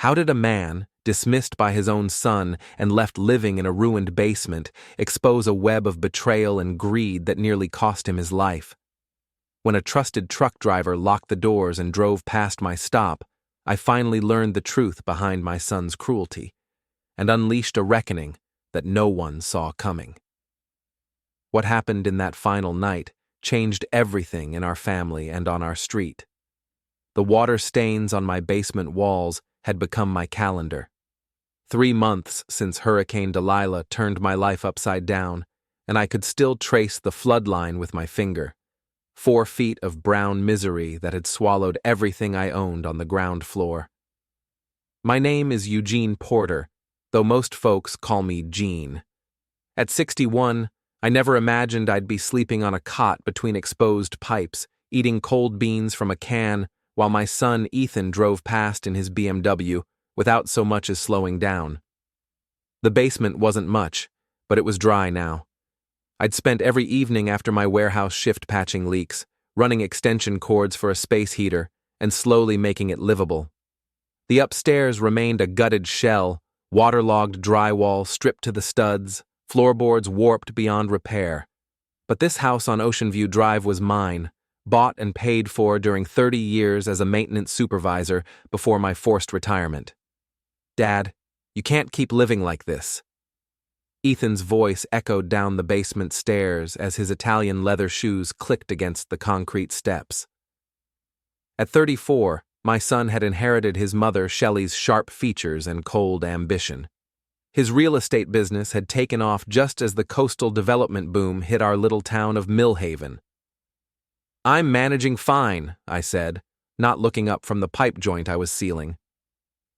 How did a man, dismissed by his own son and left living in a ruined basement, expose a web of betrayal and greed that nearly cost him his life? When a trusted truck driver locked the doors and drove past my stop, I finally learned the truth behind my son's cruelty, and unleashed a reckoning that no one saw coming. What happened in that final night changed everything in our family and on our street. The water stains on my basement walls had become my calendar. 3 months since Hurricane Delilah turned my life upside down, and I could still trace the flood line with my finger. 4 feet of brown misery that had swallowed everything I owned on the ground floor. My name is Eugene Porter, though most folks call me Gene. At 61, I never imagined I'd be sleeping on a cot between exposed pipes, eating cold beans from a can, while my son Ethan drove past in his BMW without so much as slowing down. The basement wasn't much, but it was dry now. I'd spent every evening after my warehouse shift patching leaks, running extension cords for a space heater, and slowly making it livable. The upstairs remained a gutted shell, waterlogged drywall stripped to the studs, floorboards warped beyond repair. But this house on Ocean View Drive was mine, bought and paid for during 30 years as a maintenance supervisor before my forced retirement. Dad, you can't keep living like this. Ethan's voice echoed down the basement stairs as his Italian leather shoes clicked against the concrete steps. At 34, my son had inherited his mother Shelley's sharp features and cold ambition. His real estate business had taken off just as the coastal development boom hit our little town of Millhaven. "I'm managing fine," I said, not looking up from the pipe joint I was sealing.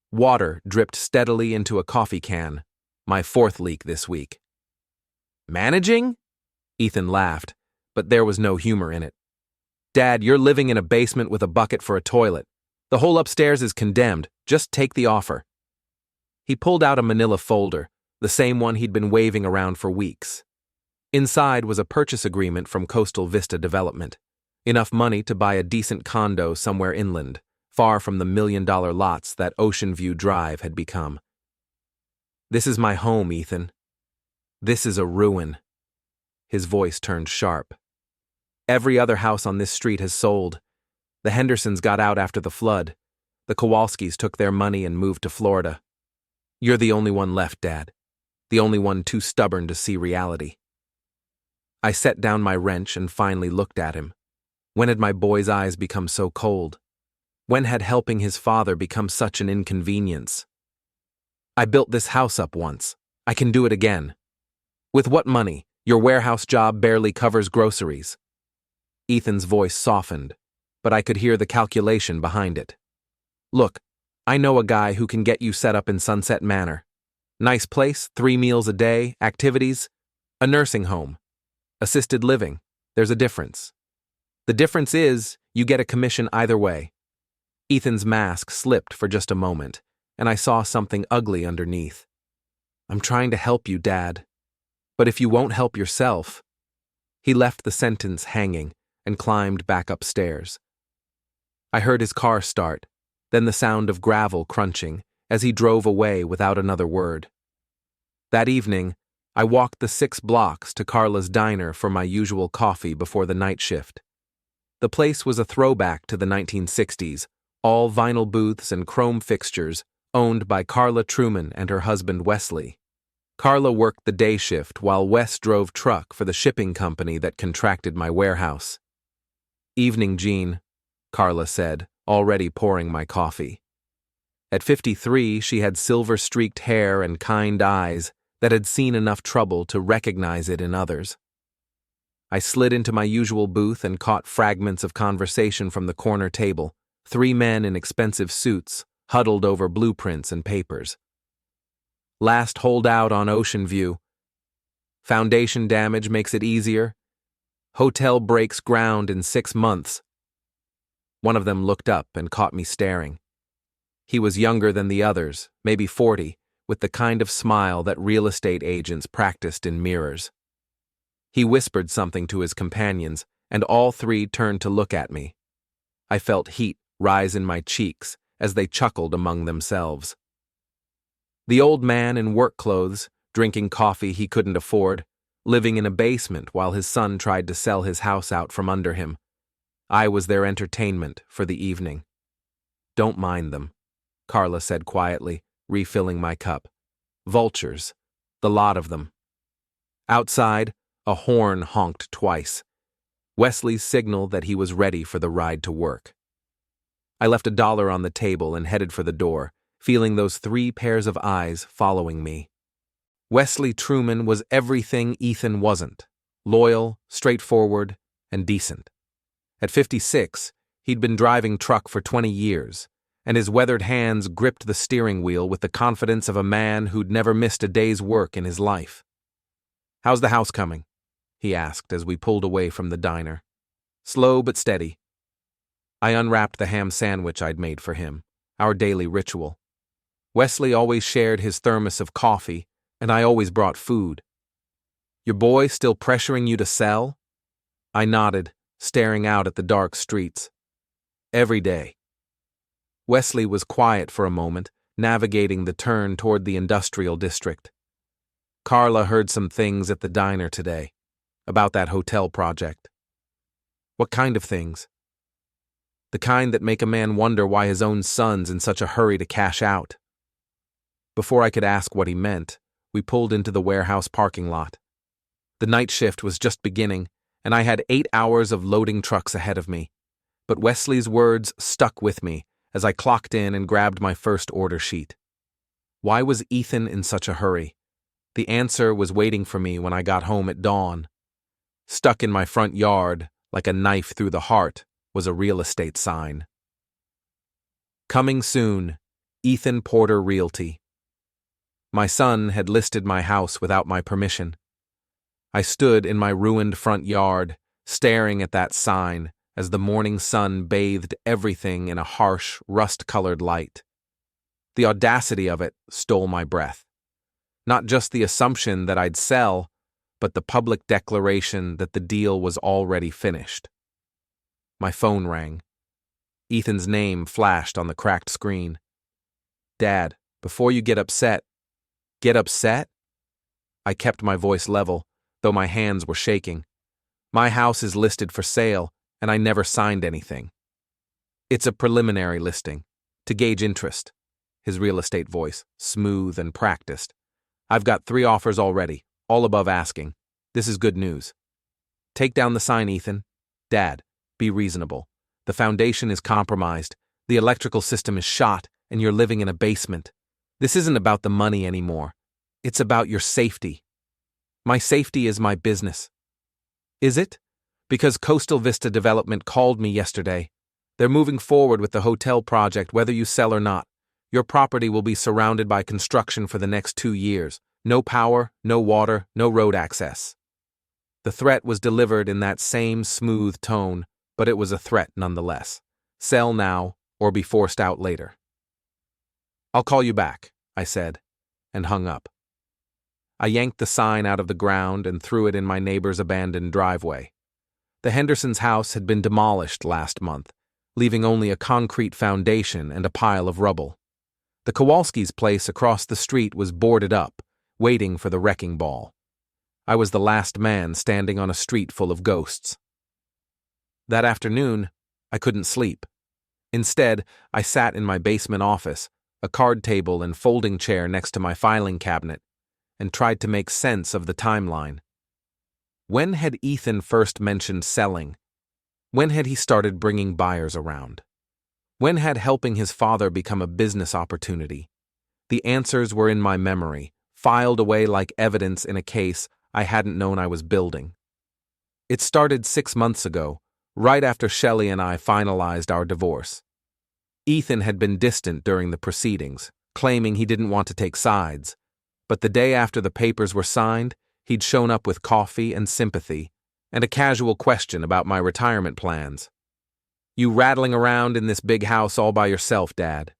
Water dripped steadily into a coffee can, my 4th leak this week. "Managing?" Ethan laughed, but there was no humor in it. "Dad, you're living in a basement with a bucket for a toilet. The whole upstairs is condemned. Just take the offer." He pulled out a manila folder, the same one he'd been waving around for weeks. Inside was a purchase agreement from Coastal Vista Development. Enough money to buy a decent condo somewhere inland, far from the $1-million lots that Ocean View Drive had become. "This is my home, Ethan. This is a ruin." His voice turned sharp. "Every other house on this street has sold. The Hendersons got out after the flood. The Kowalskis took their money and moved to Florida. You're the only one left, Dad. The only one too stubborn to see reality." I set down my wrench and finally looked at him. When had my boy's eyes become so cold? When had helping his father become such an inconvenience? "I built this house up once. I can do it again." "With what money? Your warehouse job barely covers groceries." Ethan's voice softened, but I could hear the calculation behind it. "Look, I know a guy who can get you set up in Sunset Manor. Nice place, 3 meals a day, activities, a nursing home, assisted living. There's a difference. The difference is you get a commission either way." Ethan's mask slipped for just a moment, and I saw something ugly underneath. "I'm trying to help you, Dad. But if you won't help yourself..." He left the sentence hanging and climbed back upstairs. I heard his car start, then the sound of gravel crunching as he drove away without another word. That evening, I walked the 6 blocks to Carla's diner for my usual coffee before the night shift. The place was a throwback to the 1960s, all vinyl booths and chrome fixtures, owned by Carla Truman and her husband Wesley. Carla worked the day shift while Wes drove truck for the shipping company that contracted my warehouse. "Evening, Gene," Carla said, already pouring my coffee. At 53, she had silver-streaked hair and kind eyes that had seen enough trouble to recognize it in others. I slid into my usual booth and caught fragments of conversation from the corner table, 3 men in expensive suits, huddled over blueprints and papers. "Last holdout on Ocean View. Foundation damage makes it easier. Hotel breaks ground in 6 months. One of them looked up and caught me staring. He was younger than the others, maybe 40, with the kind of smile that real estate agents practiced in mirrors. He whispered something to his companions, and all 3 turned to look at me. I felt heat rise in my cheeks as they chuckled among themselves. The old man in work clothes, drinking coffee he couldn't afford, living in a basement while his son tried to sell his house out from under him. I was their entertainment for the evening. "Don't mind them," Carla said quietly, refilling my cup. "Vultures, the lot of them." Outside, a horn honked twice. Wesley's signal that he was ready for the ride to work. I left $1 on the table and headed for the door, feeling those 3 pairs of eyes following me. Wesley Truman was everything Ethan wasn't: loyal, straightforward, and decent. At 56, he'd been driving truck for 20 years, and his weathered hands gripped the steering wheel with the confidence of a man who'd never missed a day's work in his life. "How's the house coming?" he asked as we pulled away from the diner. "Slow but steady." I unwrapped the ham sandwich I'd made for him, our daily ritual. Wesley always shared his thermos of coffee, and I always brought food. "Your boy still pressuring you to sell?" I nodded, staring out at the dark streets. "Every day." Wesley was quiet for a moment, navigating the turn toward the industrial district. "Carla heard some things at the diner today, about that hotel project." "What kind of things?" "The kind that make a man wonder why his own son's in such a hurry to cash out." Before I could ask what he meant, we pulled into the warehouse parking lot. The night shift was just beginning, and I had 8 hours of loading trucks ahead of me. But Wesley's words stuck with me as I clocked in and grabbed my first order sheet. Why was Ethan in such a hurry? The answer was waiting for me when I got home at dawn. Stuck in my front yard, like a knife through the heart, was a real estate sign. Coming soon, Ethan Porter Realty. My son had listed my house without my permission. I stood in my ruined front yard, staring at that sign as the morning sun bathed everything in a harsh, rust-colored light. The audacity of it stole my breath. Not just the assumption that I'd sell, but the public declaration that the deal was already finished. My phone rang. Ethan's name flashed on the cracked screen. "Dad, before you get upset..." "Get upset?" I kept my voice level, though my hands were shaking. "My house is listed for sale, and I never signed anything." "It's a preliminary listing, to gauge interest," his real estate voice, smooth and practiced. "I've got 3 offers already, all above asking. This is good news." "Take down the sign, Ethan." "Dad, be reasonable. The foundation is compromised, the electrical system is shot, and you're living in a basement. This isn't about the money anymore. It's about your safety." "My safety is my business." "Is it? Because Coastal Vista Development called me yesterday. They're moving forward with the hotel project whether you sell or not. Your property will be surrounded by construction for the next 2 years. No power, no water, no road access." The threat was delivered in that same smooth tone, but it was a threat nonetheless. Sell now or be forced out later. "I'll call you back," I said, and hung up. I yanked the sign out of the ground and threw it in my neighbor's abandoned driveway. The Hendersons' house had been demolished last month, leaving only a concrete foundation and a pile of rubble. The Kowalski's place across the street was boarded up, waiting for the wrecking ball. I was the last man standing on a street full of ghosts. That afternoon, I couldn't sleep. Instead, I sat in my basement office, a card table and folding chair next to my filing cabinet, and tried to make sense of the timeline. When had Ethan first mentioned selling? When had he started bringing buyers around? When had helping his father become a business opportunity? The answers were in my memory, filed away like evidence in a case I hadn't known I was building. It started 6 months ago, right after Shelley and I finalized our divorce. Ethan had been distant during the proceedings, claiming he didn't want to take sides, but the day after the papers were signed, he'd shown up with coffee and sympathy, and a casual question about my retirement plans. "You rattling around in this big house all by yourself, Dad.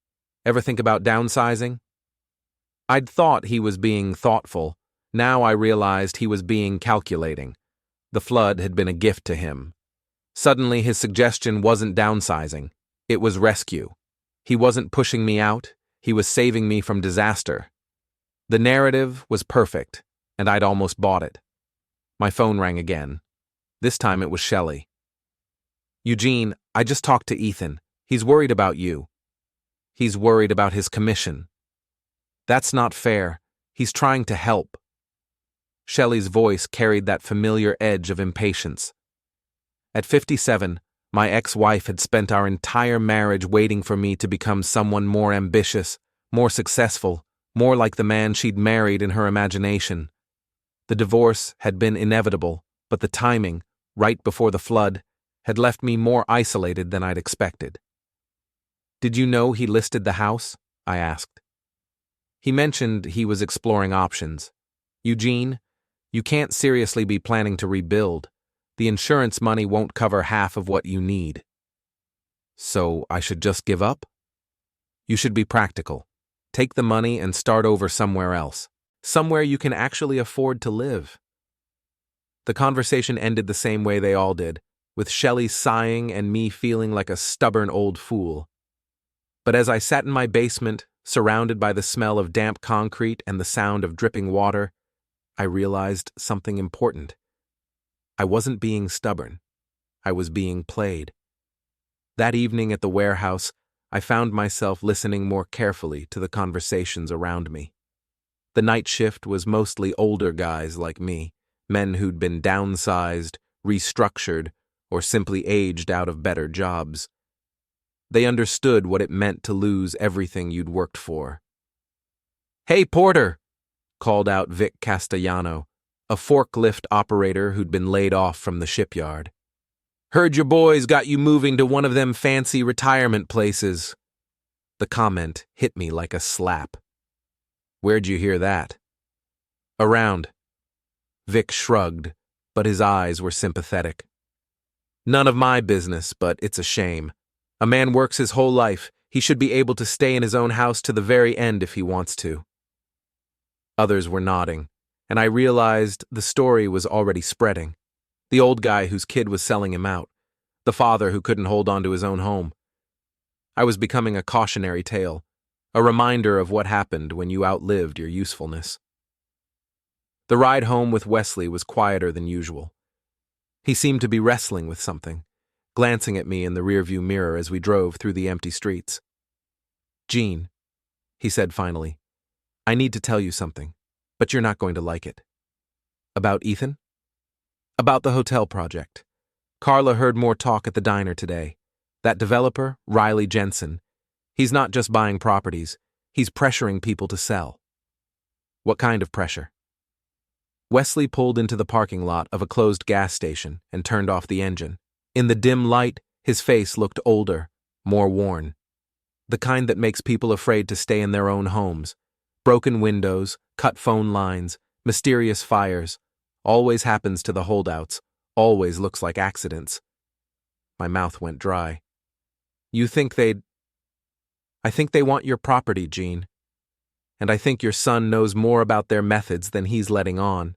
Ever think about downsizing?" I'd thought he was being thoughtful. Now I realized he was being calculating. The flood had been a gift to him. Suddenly his suggestion wasn't downsizing. It was rescue. He wasn't pushing me out, he was saving me from disaster. The narrative was perfect, and I'd almost bought it. My phone rang again. This time it was Shelley. Eugene, I just talked to Ethan. He's worried about you. He's worried about his commission. That's not fair. He's trying to help. Shelley's voice carried that familiar edge of impatience. At 57, my ex-wife had spent our entire marriage waiting for me to become someone more ambitious, more successful, more like the man she'd married in her imagination. The divorce had been inevitable, but the timing, right before the flood, had left me more isolated than I'd expected. Did you know he listed the house? I asked. He mentioned he was exploring options. Eugene, you can't seriously be planning to rebuild. The insurance money won't cover half of what you need. So I should just give up? You should be practical. Take the money and start over somewhere else. Somewhere you can actually afford to live. The conversation ended the same way they all did, with Shelley sighing and me feeling like a stubborn old fool. But as I sat in my basement, surrounded by the smell of damp concrete and the sound of dripping water, I realized something important. I wasn't being stubborn. I was being played. That evening at the warehouse, I found myself listening more carefully to the conversations around me. The night shift was mostly older guys like me, men who'd been downsized, restructured, or simply aged out of better jobs. They understood what it meant to lose everything you'd worked for. "Hey, Porter!" called out Vic Castellano, a forklift operator who'd been laid off from the shipyard. "Heard your boys got you moving to one of them fancy retirement places." The comment hit me like a slap. "Where'd you hear that?" "Around." Vic shrugged, but his eyes were sympathetic. "None of my business, but it's a shame. A man works his whole life. He should be able to stay in his own house to the very end if he wants to." Others were nodding, and I realized the story was already spreading. The old guy whose kid was selling him out. The father who couldn't hold on to his own home. I was becoming a cautionary tale, a reminder of what happened when you outlived your usefulness. The ride home with Wesley was quieter than usual. He seemed to be wrestling with something, glancing at me in the rearview mirror as we drove through the empty streets. "Gene," he said finally, "I need to tell you something, but you're not going to like it." "About Ethan?" "About the hotel project. Carla heard more talk at the diner today. That developer, Riley Jensen, he's not just buying properties, he's pressuring people to sell." "What kind of pressure?" Wesley pulled into the parking lot of a closed gas station and turned off the engine. In the dim light, his face looked older, more worn. The kind that makes people afraid to stay in their own homes. Broken windows, cut phone lines, mysterious fires. Always happens to the holdouts. Always looks like accidents. My mouth went dry. "You think they'd—" "I think they want your property, Gene. And I think your son knows more about their methods than he's letting on."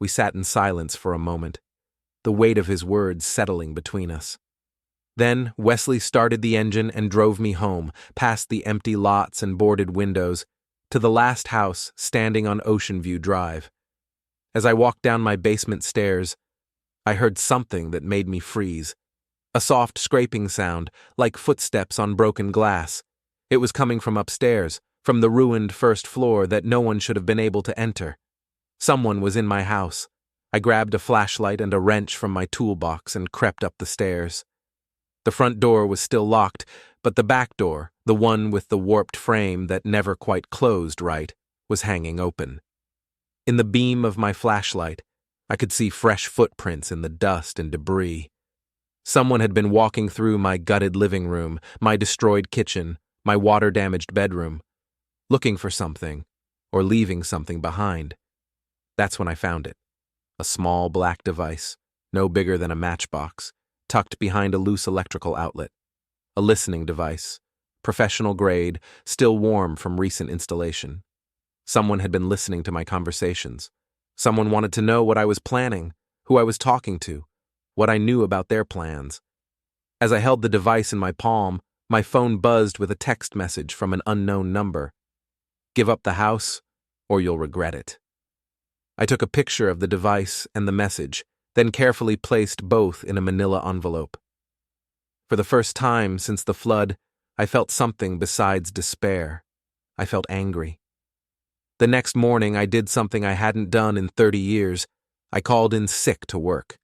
We sat in silence for a moment, the weight of his words settling between us. Then Wesley started the engine and drove me home, past the empty lots and boarded windows, to the last house standing on Ocean View Drive. As I walked down my basement stairs, I heard something that made me freeze. A soft scraping sound, like footsteps on broken glass. It was coming from upstairs, from the ruined first floor that no one should have been able to enter. Someone was in my house. I grabbed a flashlight and a wrench from my toolbox and crept up the stairs. The front door was still locked, but the back door, the one with the warped frame that never quite closed right, was hanging open. In the beam of my flashlight, I could see fresh footprints in the dust and debris. Someone had been walking through my gutted living room, my destroyed kitchen, my water-damaged bedroom, looking for something, or leaving something behind. That's when I found it. A small black device, no bigger than a matchbox, tucked behind a loose electrical outlet. A listening device, professional grade, still warm from recent installation. Someone had been listening to my conversations. Someone wanted to know what I was planning, who I was talking to, what I knew about their plans. As I held the device in my palm, My phone buzzed with a text message from an unknown number. Give up the house, or you'll regret it. I took a picture of the device and the message, then carefully placed both in a manila envelope. For the first time since the flood, I felt something besides despair. I felt angry. The next morning, I did something I hadn't done in 30 years. I called in sick to work.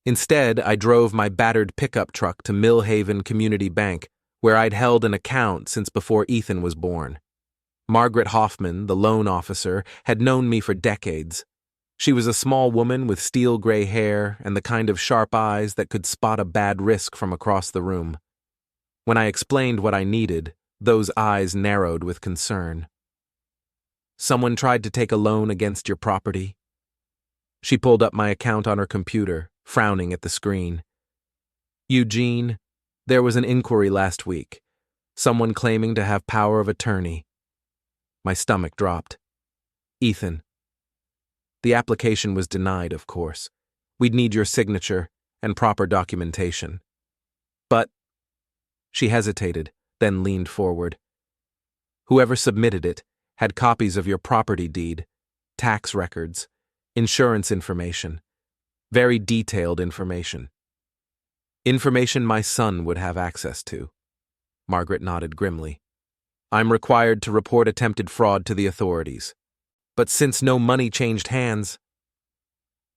Instead, I drove my battered pickup truck to Millhaven Community Bank, where I'd held an account since before Ethan was born. Margaret Hoffman, the loan officer, had known me for decades. She was a small woman with steel gray hair and the kind of sharp eyes that could spot a bad risk from across the room. When I explained what I needed, those eyes narrowed with concern. Someone tried to take a loan against your property. She pulled up my account on her computer, frowning at the screen. Eugene, there was an inquiry last week. Someone claiming to have power of attorney. My stomach dropped. Ethan. The application was denied, of course. We'd need your signature and proper documentation. But she hesitated, then leaned forward. Whoever submitted it had copies of your property deed, tax records, insurance information, very detailed information. Information my son would have access to. Margaret nodded grimly. I'm required to report attempted fraud to the authorities. But since no money changed hands,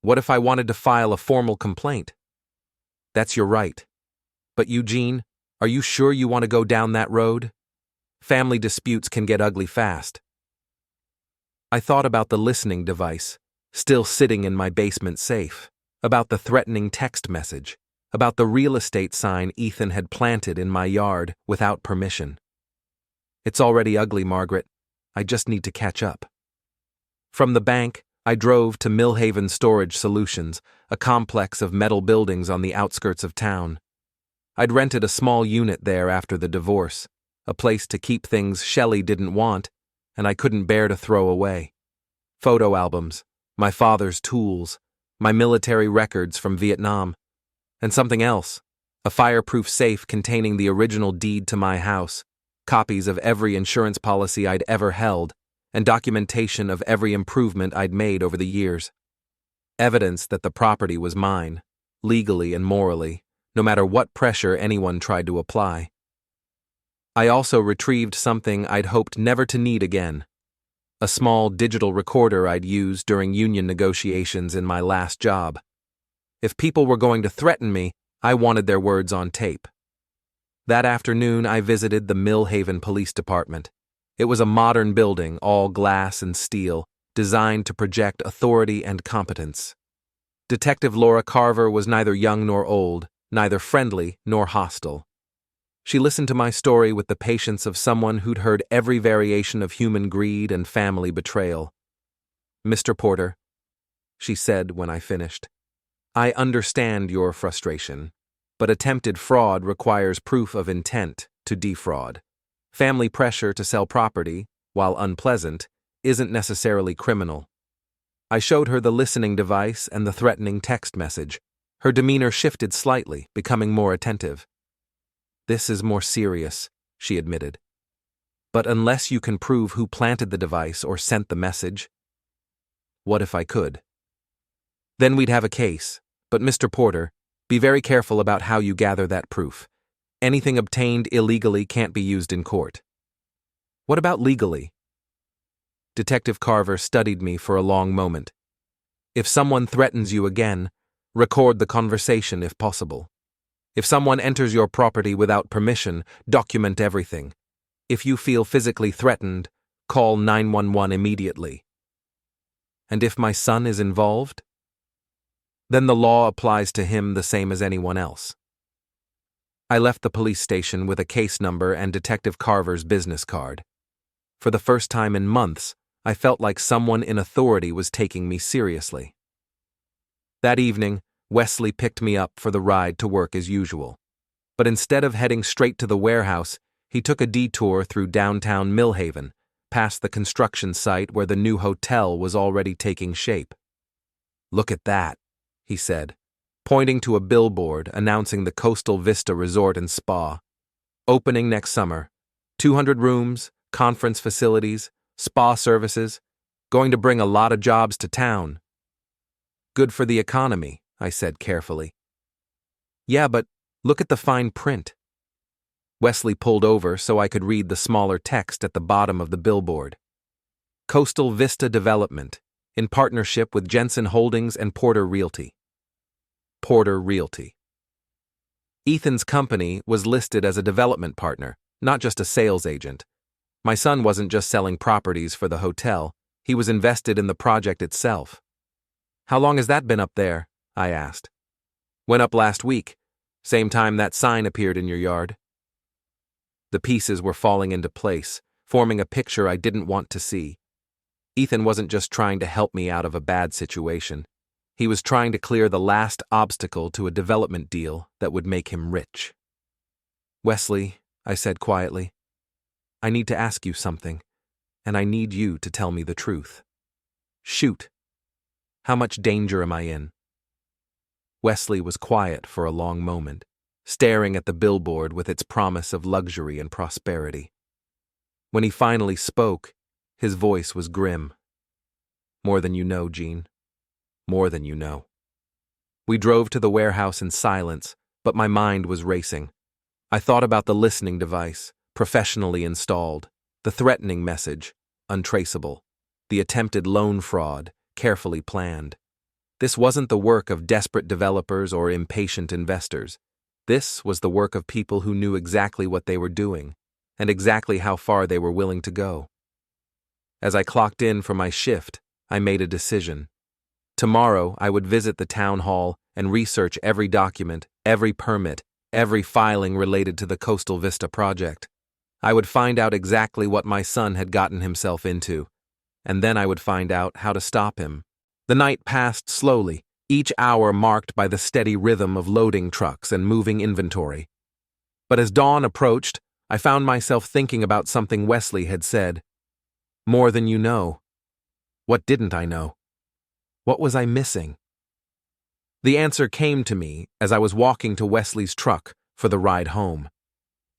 what if I wanted to file a formal complaint? That's your right. But Eugene, are you sure you want to go down that road? Family disputes can get ugly fast. I thought about the listening device, still sitting in my basement safe, about the threatening text message, about the real estate sign Ethan had planted in my yard without permission. It's already ugly, Margaret. I just need to catch up. From the bank, I drove to Millhaven Storage Solutions, a complex of metal buildings on the outskirts of town. I'd rented a small unit there after the divorce, a place to keep things Shelley didn't want, and I couldn't bear to throw away. Photo albums, my father's tools, my military records from Vietnam, and something else, a fireproof safe containing the original deed to my house, copies of every insurance policy I'd ever held, and documentation of every improvement I'd made over the years. Evidence that the property was mine, legally and morally, no matter what pressure anyone tried to apply. I also retrieved something I'd hoped never to need again, a small digital recorder I'd used during union negotiations in my last job. If people were going to threaten me, I wanted their words on tape. That afternoon, I visited the Millhaven Police Department. It was a modern building, all glass and steel, designed to project authority and competence. Detective Laura Carver was neither young nor old, neither friendly nor hostile. She listened to my story with the patience of someone who'd heard every variation of human greed and family betrayal. Mr. Porter, she said when I finished, I understand your frustration, but attempted fraud requires proof of intent to defraud. Family pressure to sell property, while unpleasant, isn't necessarily criminal. I showed her the listening device and the threatening text message. Her demeanor shifted slightly, becoming more attentive. This is more serious, she admitted. But unless you can prove who planted the device or sent the message, what if I could? Then we'd have a case, but Mr. Porter, be very careful about how you gather that proof. Anything obtained illegally can't be used in court. What about legally? Detective Carver studied me for a long moment. If someone threatens you again, record the conversation if possible. If someone enters your property without permission, document everything. If you feel physically threatened, call 911 immediately. And if my son is involved? Then the law applies to him the same as anyone else. I left the police station with a case number and Detective Carver's business card. For the first time in months, I felt like someone in authority was taking me seriously. That evening, Wesley picked me up for the ride to work as usual. But instead of heading straight to the warehouse, he took a detour through downtown Millhaven, past the construction site where the new hotel was already taking shape. Look at that, he said, pointing to a billboard announcing the Coastal Vista Resort and Spa. Opening next summer. 200 rooms, conference facilities, spa services. Going to bring a lot of jobs to town. Good for the economy, I said carefully. Yeah, but look at the fine print. Wesley pulled over so I could read the smaller text at the bottom of the billboard. Coastal Vista Development, in partnership with Jensen Holdings and Porter Realty. Porter Realty. Ethan's company was listed as a development partner, not just a sales agent. My son wasn't just selling properties for the hotel, he was invested in the project itself. How long has that been up there? I asked. Went up last week, same time that sign appeared in your yard. The pieces were falling into place, forming a picture I didn't want to see. Ethan wasn't just trying to help me out of a bad situation. He was trying to clear the last obstacle to a development deal that would make him rich. Wesley, I said quietly, I need to ask you something, and I need you to tell me the truth. Shoot. How much danger am I in? Wesley was quiet for a long moment, staring at the billboard with its promise of luxury and prosperity. When he finally spoke, his voice was grim. More than you know, Gene. More than you know. We drove to the warehouse in silence, but my mind was racing. I thought about the listening device, professionally installed, the threatening message, untraceable, the attempted loan fraud, carefully planned. This wasn't the work of desperate developers or impatient investors. This was the work of people who knew exactly what they were doing, and exactly how far they were willing to go. As I clocked in for my shift, I made a decision. Tomorrow, I would visit the town hall and research every document, every permit, every filing related to the Coastal Vista project. I would find out exactly what my son had gotten himself into, and then I would find out how to stop him. The night passed slowly, each hour marked by the steady rhythm of loading trucks and moving inventory. But as dawn approached, I found myself thinking about something Wesley had said. More than you know. What didn't I know? What was I missing? The answer came to me as I was walking to Wesley's truck for the ride home.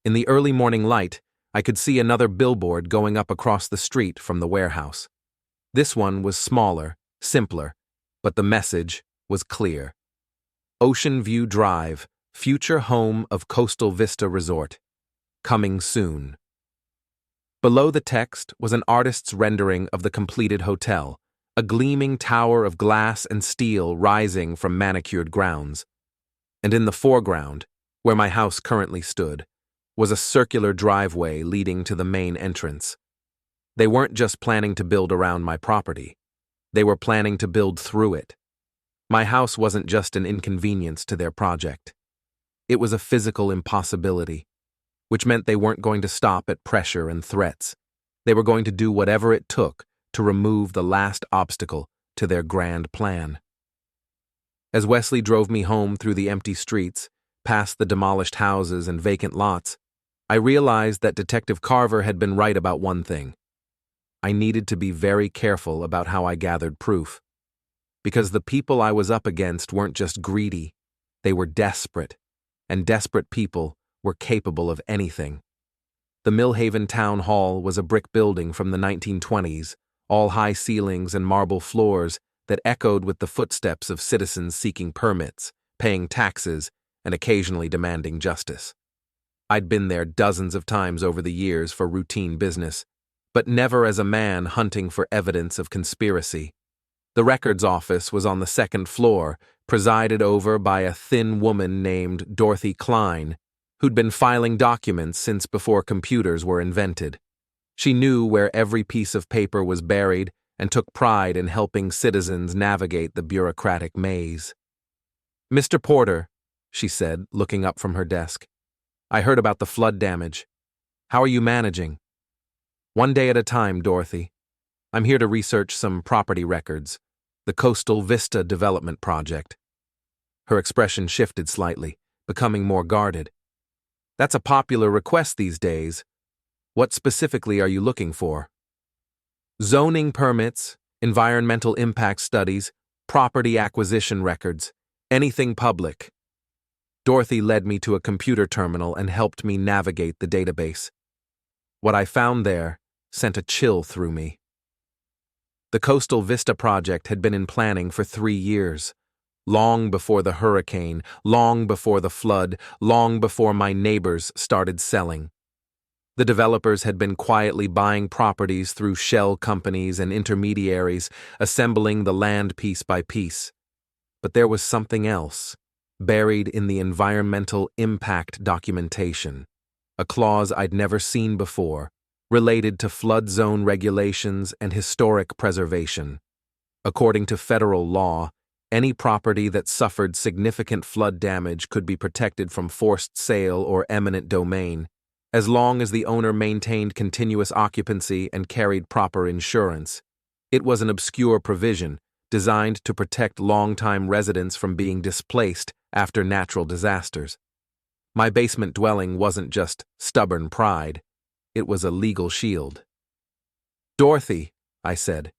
In the early morning light, I could see another billboard going up across the street from the warehouse. This one was smaller, simpler, but the message was clear. Ocean View Drive, future home of Coastal Vista Resort. Coming soon. Below the text was an artist's rendering of the completed hotel, a gleaming tower of glass and steel rising from manicured grounds. And in the foreground, where my house currently stood, was a circular driveway leading to the main entrance. They weren't just planning to build around my property. They were planning to build through it. My house wasn't just an inconvenience to their project. It was a physical impossibility, which meant they weren't going to stop at pressure and threats. They were going to do whatever it took to remove the last obstacle to their grand plan. As Wesley drove me home through the empty streets, past the demolished houses and vacant lots, I realized that Detective Carver had been right about one thing. I needed to be very careful about how I gathered proof. Because the people I was up against weren't just greedy, they were desperate, and desperate people were capable of anything. The Millhaven Town Hall was a brick building from the 1920s, all high ceilings and marble floors that echoed with the footsteps of citizens seeking permits, paying taxes, and occasionally demanding justice. I'd been there dozens of times over the years for routine business, but never as a man hunting for evidence of conspiracy. The records office was on the second floor, presided over by a thin woman named Dorothy Klein, who'd been filing documents since before computers were invented. She knew where every piece of paper was buried and took pride in helping citizens navigate the bureaucratic maze. "Mr. Porter," she said, looking up from her desk, "I heard about the flood damage. How are you managing?" "One day at a time, Dorothy. I'm here to research some property records, the Coastal Vista Development Project." Her expression shifted slightly, becoming more guarded. "That's a popular request these days. What specifically are you looking for?" "Zoning permits, environmental impact studies, property acquisition records, anything public." Dorothy led me to a computer terminal and helped me navigate the database. What I found there sent a chill through me. The Coastal Vista project had been in planning for 3 years. Long before the hurricane, long before the flood, long before my neighbors started selling. The developers had been quietly buying properties through shell companies and intermediaries, assembling the land piece by piece. But there was something else, buried in the environmental impact documentation, a clause I'd never seen before, related to flood zone regulations and historic preservation. According to federal law, any property that suffered significant flood damage could be protected from forced sale or eminent domain, as long as the owner maintained continuous occupancy and carried proper insurance. It was an obscure provision, designed to protect longtime residents from being displaced after natural disasters. My basement dwelling wasn't just stubborn pride, it was a legal shield. "Dorothy," I said,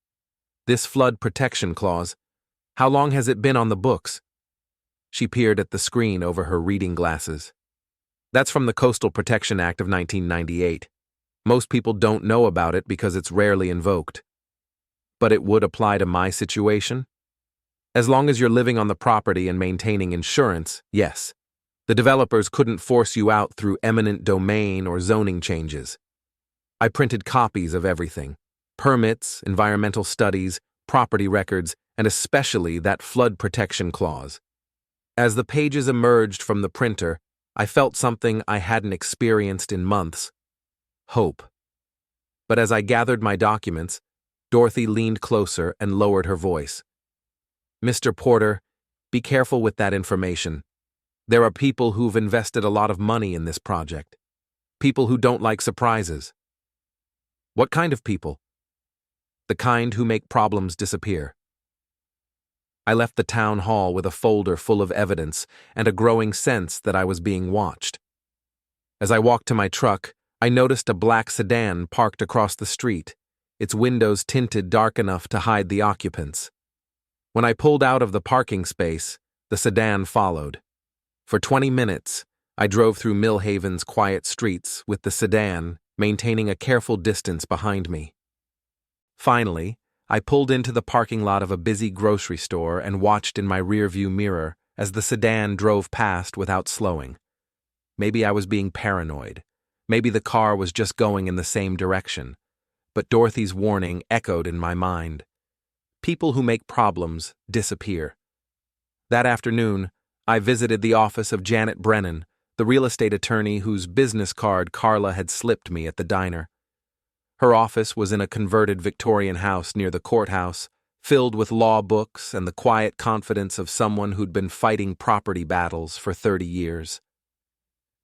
"this flood protection clause, how long has it been on the books?" She peered at the screen over her reading glasses. "That's from the Coastal Protection Act of 1998. Most people don't know about it because it's rarely invoked. But it would apply to my situation? As long as you're living on the property and maintaining insurance, yes. The developers couldn't force you out through eminent domain or zoning changes." I printed copies of everything: permits, environmental studies, property records, and especially that flood protection clause. As the pages emerged from the printer, I felt something I hadn't experienced in months: hope. But as I gathered my documents, Dorothy leaned closer and lowered her voice. "Mr. Porter, be careful with that information. There are people who've invested a lot of money in this project. People who don't like surprises." "What kind of people?" "The kind who make problems disappear." I left the town hall with a folder full of evidence and a growing sense that I was being watched. As I walked to my truck, I noticed a black sedan parked across the street, its windows tinted dark enough to hide the occupants. When I pulled out of the parking space, the sedan followed. For 20 minutes, I drove through Millhaven's quiet streets with the sedan maintaining a careful distance behind me. Finally, I pulled into the parking lot of a busy grocery store and watched in my rearview mirror as the sedan drove past without slowing. Maybe I was being paranoid. Maybe the car was just going in the same direction. But Dorothy's warning echoed in my mind. People who make problems disappear. That afternoon, I visited the office of Janet Brennan, the real estate attorney whose business card Carla had slipped me at the diner. Her office was in a converted Victorian house near the courthouse, filled with law books and the quiet confidence of someone who'd been fighting property battles for 30 years.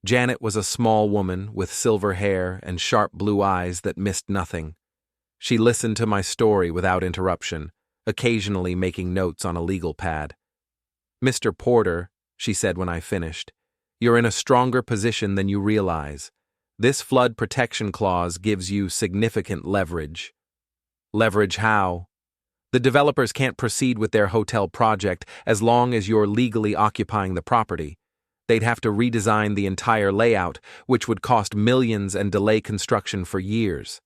Janet was a small woman with silver hair and sharp blue eyes that missed nothing. She listened to my story without interruption, occasionally making notes on a legal pad. "Mr. Porter," she said when I finished, "you're in a stronger position than you realize. This flood protection clause gives you significant leverage." "Leverage how?" "The developers can't proceed with their hotel project as long as you're legally occupying the property. They'd have to redesign the entire layout, which would cost millions and delay construction for years.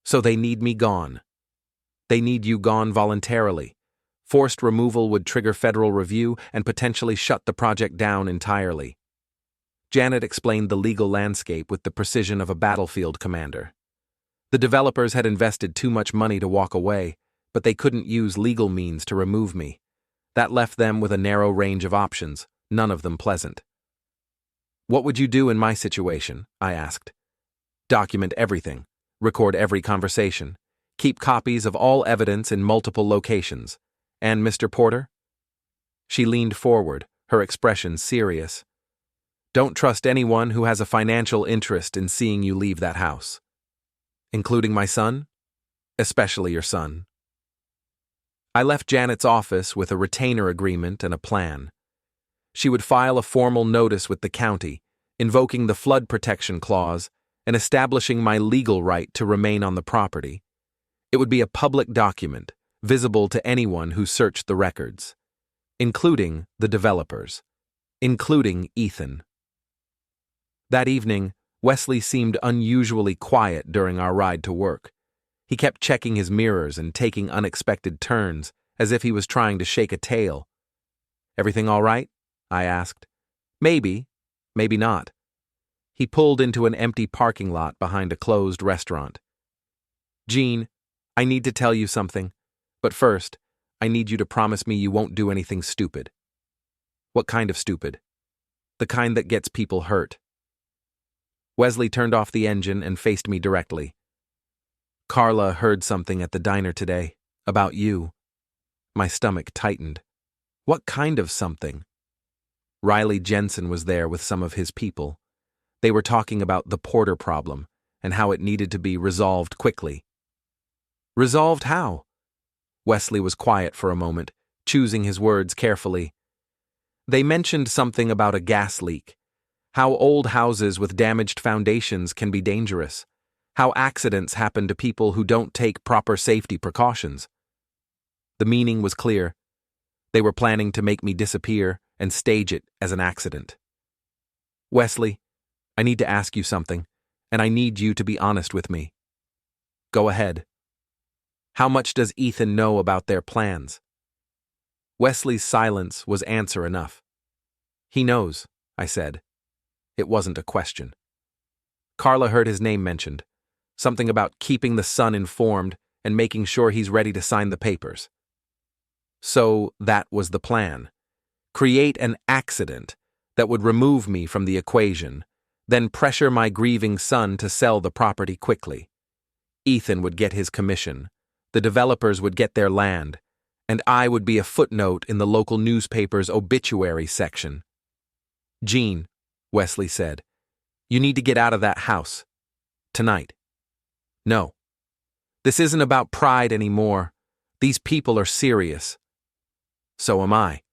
So they need me gone. They need you gone voluntarily. Forced removal would trigger federal review and potentially shut the project down entirely." Janet explained the legal landscape with the precision of a battlefield commander. The developers had invested too much money to walk away, but they couldn't use legal means to remove me. That left them with a narrow range of options, none of them pleasant. "What would you do in my situation?" I asked. "Document everything, record every conversation, keep copies of all evidence in multiple locations. And Mr. Porter?" She leaned forward, her expression serious. "Don't trust anyone who has a financial interest in seeing you leave that house." "Including my son?" "Especially your son." I left Janet's office with a retainer agreement and a plan. She would file a formal notice with the county, invoking the flood protection clause and establishing my legal right to remain on the property. It would be a public document, visible to anyone who searched the records, including the developers. including Ethan. That evening, Wesley seemed unusually quiet during our ride to work. He kept checking his mirrors and taking unexpected turns, as if he was trying to shake a tail. "Everything all right?" I asked. "Maybe, maybe not." He pulled into an empty parking lot behind a closed restaurant. "Gene, I need to tell you something, but first, I need you to promise me you won't do anything stupid." "What kind of stupid?" "The kind that gets people hurt." Wesley turned off the engine and faced me directly. "Carla heard something at the diner today, about you." My stomach tightened. "What kind of something?" Riley Jensen was there with some of his people. They were talking about the Porter problem and how it needed to be resolved quickly. "Resolved how?" Wesley was quiet for a moment, choosing his words carefully. "They mentioned something about a gas leak. How old houses with damaged foundations can be dangerous. How accidents happen to people who don't take proper safety precautions." The meaning was clear. They were planning to make me disappear and stage it as an accident. "Wesley, I need to ask you something, and I need you to be honest with me." "Go ahead." "How much does Ethan know about their plans?" Wesley's silence was answer enough. "He knows," I said. It wasn't a question. Carla heard his name mentioned. Something about keeping the son informed and making sure he's ready to sign the papers. So that was the plan. Create an accident that would remove me from the equation, then pressure my grieving son to sell the property quickly. Ethan would get his commission, the developers would get their land, and I would be a footnote in the local newspaper's obituary section. "Gene," Wesley said, "you need to get out of that house. Tonight." "No. This isn't about pride anymore. These people are serious." "So am I."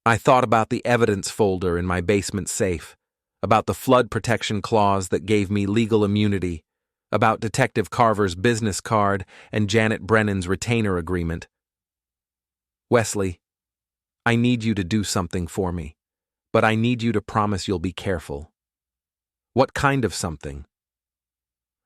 I thought about the evidence folder in my basement safe, about the flood protection clause that gave me legal immunity, about Detective Carver's business card and Janet Brennan's retainer agreement. "Wesley, I need you to do something for me, but I need you to promise you'll be careful." "What kind of something?"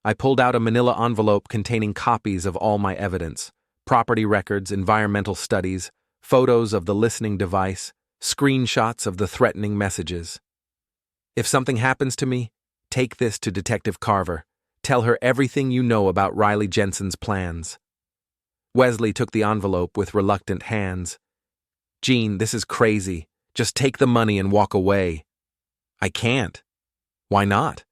I pulled out a manila envelope containing copies of all my evidence, property records, environmental studies, photos of the listening device, screenshots of the threatening messages. "If something happens to me, take this to Detective Carver. Tell her everything you know about Riley Jensen's plans." Wesley took the envelope with reluctant hands. "Gene, this is crazy. Just take the money and walk away." "I can't." "Why not?"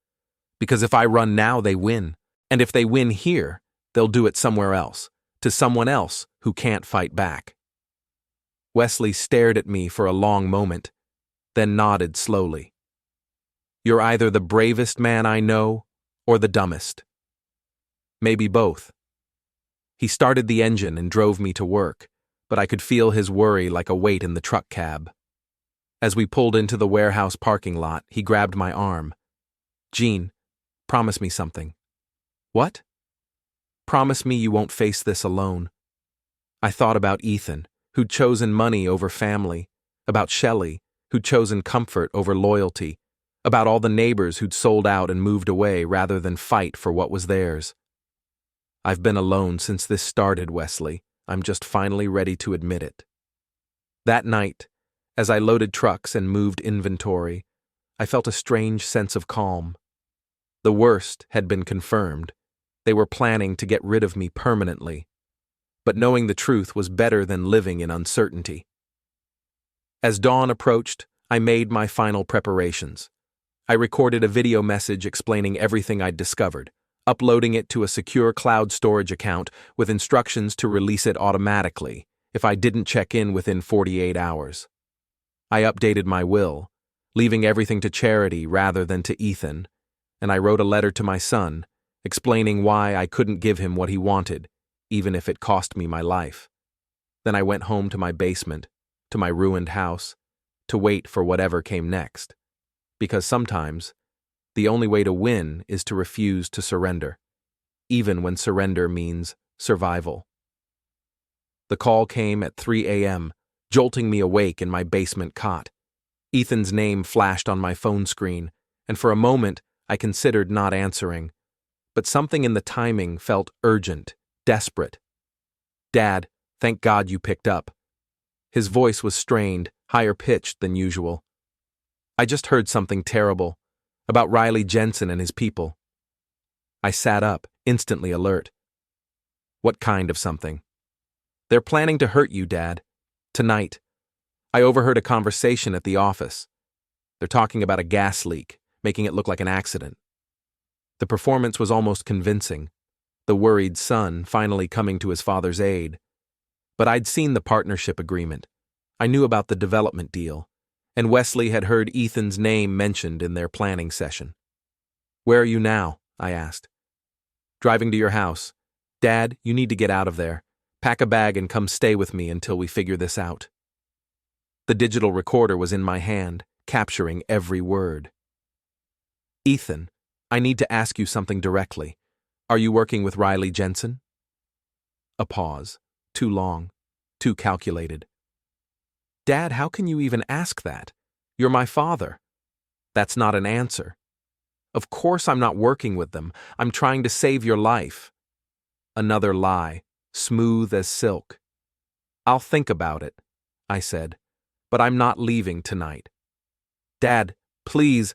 "Because if I run now, they win. And if they win here, they'll do it somewhere else, to someone else who can't fight back." Wesley stared at me for a long moment, then nodded slowly. "You're either the bravest man I know or the dumbest." "Maybe both." He started the engine and drove me to work, but I could feel his worry like a weight in the truck cab. As we pulled into the warehouse parking lot, he grabbed my arm. "Gene, promise me something." "What?" "Promise me you won't face this alone." I thought about Ethan, who'd chosen money over family, about Shelley, who'd chosen comfort over loyalty, about all the neighbors who'd sold out and moved away rather than fight for what was theirs. I've been alone since this started, Wesley. I'm just finally ready to admit it. That night, as I loaded trucks and moved inventory, I felt a strange sense of calm. The worst had been confirmed. They were planning to get rid of me permanently. But knowing the truth was better than living in uncertainty. As dawn approached, I made my final preparations. I recorded a video message explaining everything I'd discovered, uploading it to a secure cloud storage account with instructions to release it automatically if I didn't check in within 48 hours. I updated my will, leaving everything to charity rather than to Ethan, and I wrote a letter to my son, explaining why I couldn't give him what he wanted, even if it cost me my life. Then I went home to my basement, to my ruined house, to wait for whatever came next. Because sometimes, the only way to win is to refuse to surrender, even when surrender means survival. The call came at 3 a.m., jolting me awake in my basement cot. Ethan's name flashed on my phone screen, and for a moment I considered not answering. But something in the timing felt urgent, desperate. "Dad, thank God you picked up." His voice was strained, higher pitched than usual. "I just heard something terrible, about Riley Jensen and his people." I sat up, instantly alert. "What kind of something?" "They're planning to hurt you, Dad. Tonight. I overheard a conversation at the office. They're talking about a gas leak, making it look like an accident." The performance was almost convincing, the worried son finally coming to his father's aid. But I'd seen the partnership agreement. I knew about the development deal, and Wesley had heard Ethan's name mentioned in their planning session. "Where are you now?" I asked. "Driving to your house. Dad, you need to get out of there. Pack a bag and come stay with me until we figure this out." The digital recorder was in my hand, capturing every word. "Ethan, I need to ask you something directly. Are you working with Riley Jensen?" A pause. Too long. Too calculated. "Dad, how can you even ask that? You're my father." "That's not an answer." "Of course I'm not working with them. I'm trying to save your life." Another lie, smooth as silk. "I'll think about it," I said, "but I'm not leaving tonight." "Dad, please."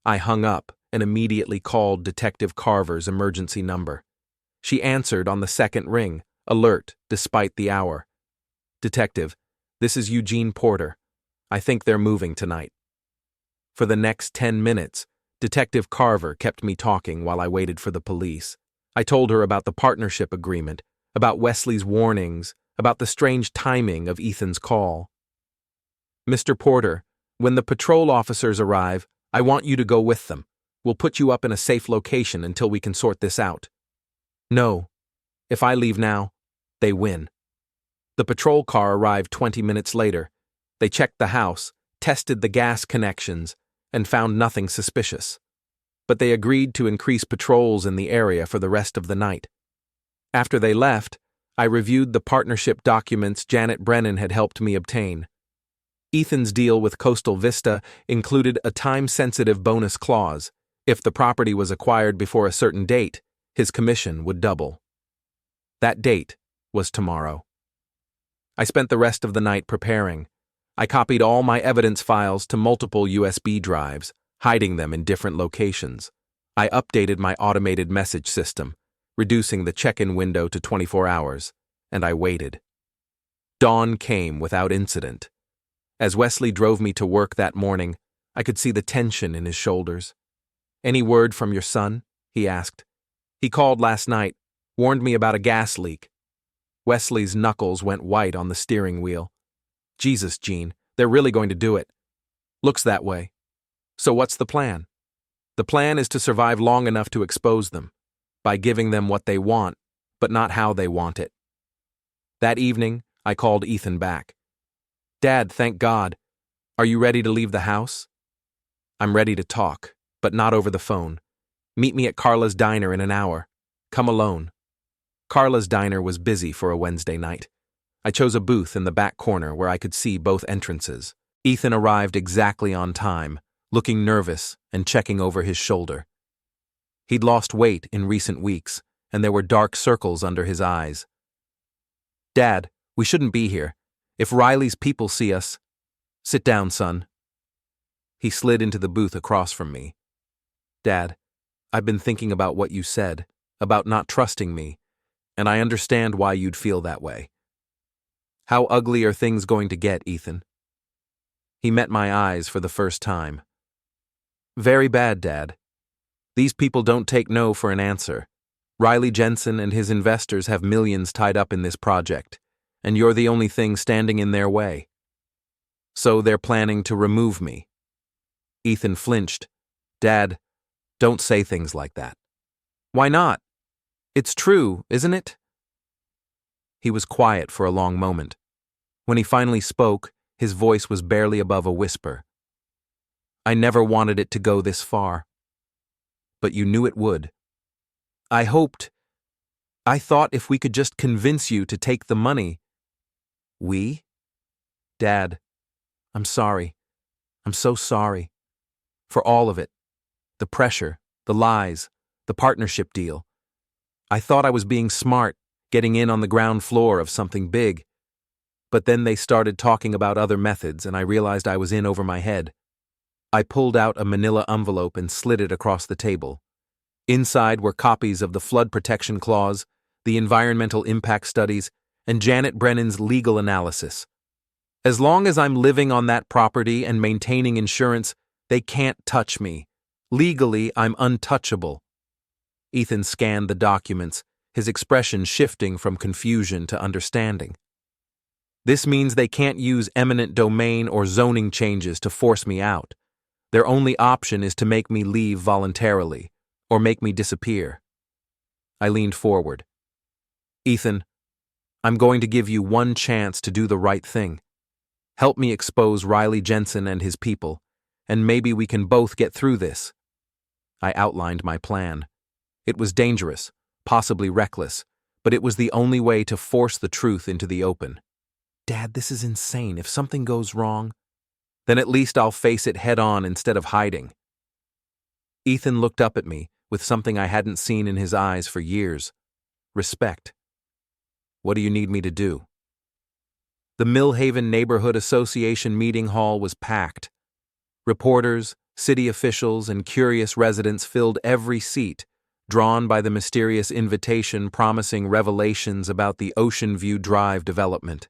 I hung up and immediately called Detective Carver's emergency number. She answered on the second ring, alert despite the hour. "Detective, this is Eugene Porter. I think they're moving tonight." For the next 10 minutes, Detective Carver kept me talking while I waited for the police. I told her about the partnership agreement, about Wesley's warnings, about the strange timing of Ethan's call. "Mr. Porter, when the patrol officers arrive, I want you to go with them. We'll put you up in a safe location until we can sort this out." "No. If I leave now, they win." The patrol car arrived 20 minutes later. They checked the house, tested the gas connections, and found nothing suspicious. But they agreed to increase patrols in the area for the rest of the night. After they left, I reviewed the partnership documents Janet Brennan had helped me obtain. Ethan's deal with Coastal Vista included a time-sensitive bonus clause. If the property was acquired before a certain date, his commission would double. That date was tomorrow. I spent the rest of the night preparing. I copied all my evidence files to multiple USB drives, hiding them in different locations. I updated my automated message system, reducing the check-in window to 24 hours, and I waited. Dawn came without incident. As Wesley drove me to work that morning, I could see the tension in his shoulders. "Any word from your son?" he asked. "He called last night, warned me about a gas leak." Wesley's knuckles went white on the steering wheel. "Jesus, Gene, they're really going to do it." "Looks that way." "So what's the plan?" "The plan is to survive long enough to expose them, by giving them what they want, but not how they want it." That evening, I called Ethan back. "Dad, thank God. Are you ready to leave the house?" "I'm ready to talk, but not over the phone. Meet me at Carla's diner in an hour. Come alone." Carla's diner was busy for a Wednesday night. I chose a booth in the back corner where I could see both entrances. Ethan arrived exactly on time, looking nervous and checking over his shoulder. He'd lost weight in recent weeks, and there were dark circles under his eyes. "Dad, we shouldn't be here. If Riley's people see us—" "Sit down, son." He slid into the booth across from me. "Dad, I've been thinking about what you said, about not trusting me, and I understand why you'd feel that way. How ugly are things going to get, Ethan?" He met my eyes for the first time. "Very bad, Dad. These people don't take no for an answer. Riley Jensen and his investors have millions tied up in this project, and you're the only thing standing in their way. So they're planning to remove me." Ethan flinched. "Dad, don't say things like that." "Why not? It's true, isn't it?" He was quiet for a long moment. When he finally spoke, his voice was barely above a whisper. "I never wanted it to go this far. But you knew it would. I thought if we could just convince you to take the money." "We?" "Dad, I'm sorry. I'm so sorry. For all of it. The pressure, the lies, the partnership deal. I thought I was being smart, getting in on the ground floor of something big. But then they started talking about other methods and I realized I was in over my head. I pulled out a manila envelope and slid it across the table. Inside were copies of the flood protection clause, the environmental impact studies, and Janet Brennan's legal analysis. As long as I'm living on that property and maintaining insurance, they can't touch me. Legally, I'm untouchable. Ethan scanned the documents, his expression shifting from confusion to understanding. This means they can't use eminent domain or zoning changes to force me out. Their only option is to make me leave voluntarily, or make me disappear. I leaned forward. Ethan, I'm going to give you one chance to do the right thing. Help me expose Riley Jensen and his people, and maybe we can both get through this. I outlined my plan. It was dangerous, possibly reckless, but it was the only way to force the truth into the open. Dad, this is insane. If something goes wrong, then at least I'll face it head-on instead of hiding. Ethan looked up at me with something I hadn't seen in his eyes for years. Respect. What do you need me to do? The Millhaven Neighborhood Association meeting hall was packed. Reporters, city officials, and curious residents filled every seat, drawn by the mysterious invitation promising revelations about the Ocean View Drive development.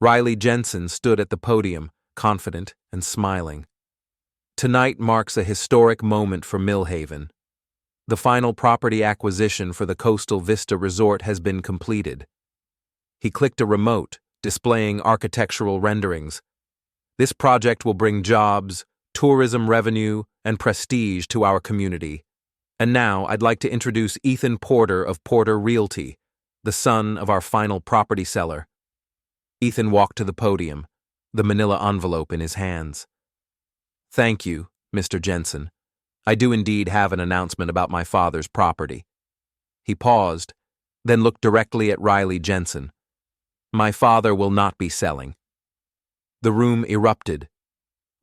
Riley Jensen stood at the podium, confident and smiling. Tonight marks a historic moment for Millhaven. The final property acquisition for the Coastal Vista Resort has been completed. He clicked a remote, displaying architectural renderings. This project will bring jobs, tourism revenue, and prestige to our community. And now I'd like to introduce Ethan Porter of Porter Realty, the son of our final property seller. Ethan walked to the podium, the manila envelope in his hands. Thank you, Mr. Jensen. I do indeed have an announcement about my father's property. He paused, then looked directly at Riley Jensen. My father will not be selling. The room erupted.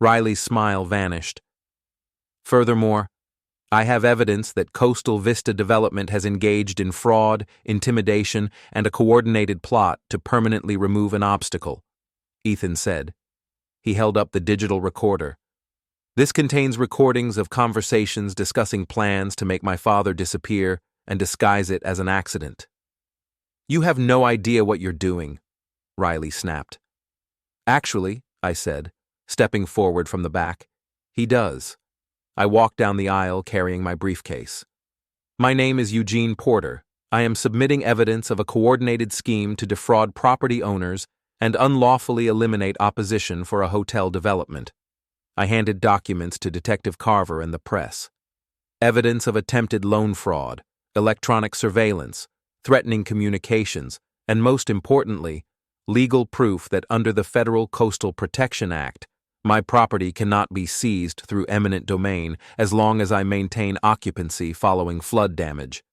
Riley's smile vanished. Furthermore, I have evidence that Coastal Vista Development has engaged in fraud, intimidation, and a coordinated plot to permanently remove an obstacle, Ethan said. He held up the digital recorder. This contains recordings of conversations discussing plans to make my father disappear and disguise it as an accident. You have no idea what you're doing, Riley snapped. Actually, I said, stepping forward from the back, he does. I walked down the aisle carrying my briefcase. My name is Eugene Porter. I am submitting evidence of a coordinated scheme to defraud property owners and unlawfully eliminate opposition for a hotel development. I handed documents to Detective Carver and the press. Evidence of attempted loan fraud, electronic surveillance, threatening communications, and most importantly, legal proof that under the Federal Coastal Protection Act, my property cannot be seized through eminent domain as long as I maintain occupancy following flood damage.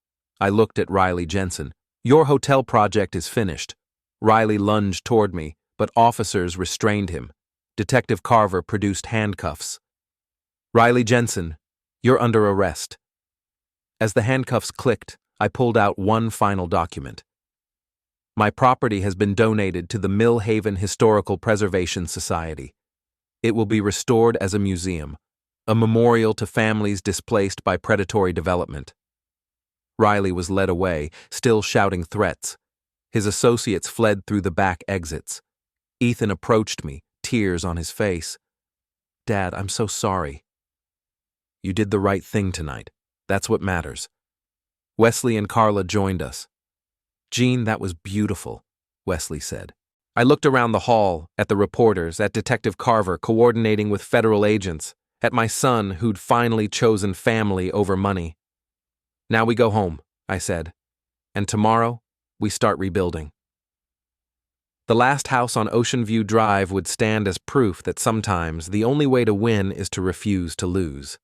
I looked at Riley Jensen. Your hotel project is finished. Riley lunged toward me, but officers restrained him. Detective Carver produced handcuffs. Riley Jensen, you're under arrest. As the handcuffs clicked, I pulled out one final document. My property has been donated to the Millhaven Historical Preservation Society. It will be restored as a museum, a memorial to families displaced by predatory development. Riley was led away, still shouting threats. His associates fled through the back exits. Ethan approached me, tears on his face. Dad, I'm so sorry. You did the right thing tonight. That's what matters. Wesley and Carla joined us. Gene, that was beautiful, Wesley said. I looked around the hall, at the reporters, at Detective Carver coordinating with federal agents, at my son who'd finally chosen family over money. Now we go home, I said, and tomorrow we start rebuilding. The last house on Ocean View Drive would stand as proof that sometimes the only way to win is to refuse to lose.